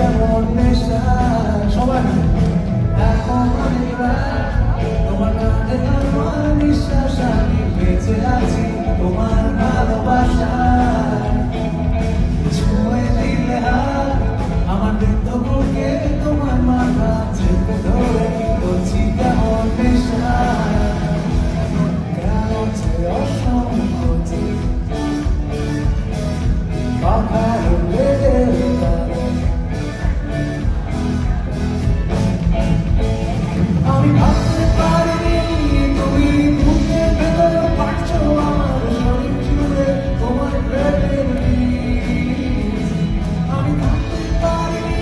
কেমন নেশা সবাই এখন অনেক রাত তোমার কাঁধে আমার নিঃশ্বাস আমি বেঁচে আছি তোমার ভালোবাসায় ছুঁয়ে দিলে হাত আমার বৃদ্ধ বুকে তোমার মাথা চেপে ধরে বলছি কেমন নেশা কেন অসংখ্য পাখার ব্লেডের কারণে আমি ভাবতে পারিনি তুমি বুকের ভেতর পাচ্ছো আমার শরীর জুড়ে তোমার প্রেমের বীজ আমি ভাবতে পারিনি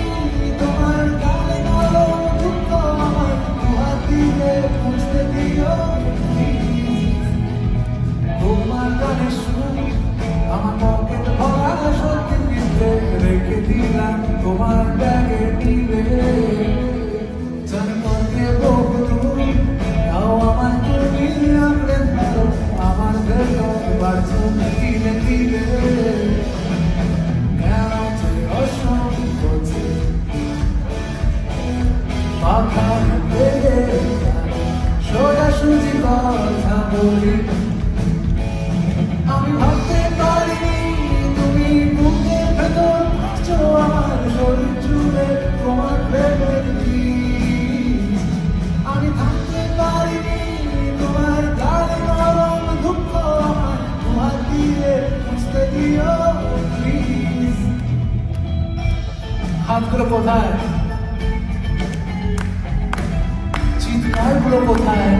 তোমার গালে নরম দুঃখ আমার দুহাত দিয়ে মুছতে দিও তোমার গানে সুর আমার পকেট ভরা সত্যি দিতে রেখে দিলাম তোমার ব্যাগে নিবে জানি তোকে বহুদূর তাও আমার তুমি আঁকড়ে ধরো আমার ভেতর বাড়ছো দিলে দিলে কেন তুই অসংখ্য পাখার বেগে সোজাসুজি কথা বলি আমি ভাবতে পারিনি তুমি বুকের ভেতর থাকছো আমার শরীর জুড়ে তোমার প্রেমের বীজ আমি থাকতে পারিনি তোমার গালে নরম দুঃখ আমার তোমার দিয়ে মুছতে দিও প্লিজ হাতগুলো কোথায় চিৎকারগুলো কোথায়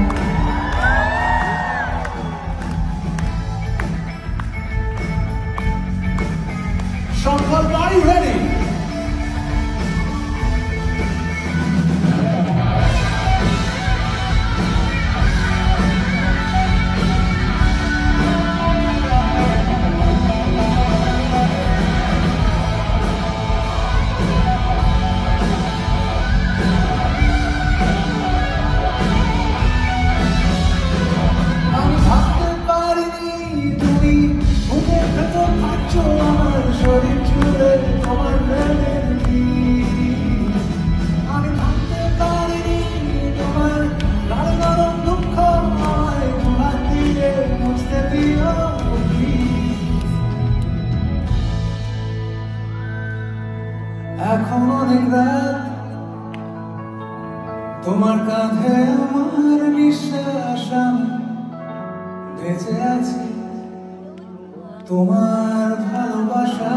Sean, are you ready? আমি ভাবতে পারিনি তুমি বুকের ভেতর থাকছো আমার শরীর জুড়ে তোমার প্রেমের বীজ আমি ভাবতে পারিনি তোমার গালে নরম দুঃখ আমায় তোমার দিয়ে মুছতে দিও এখন অনেক রাত তোমার কাঁধে আমার নিঃশ্বাস আমি বেঁচে আছি তোমার ভালোবাসা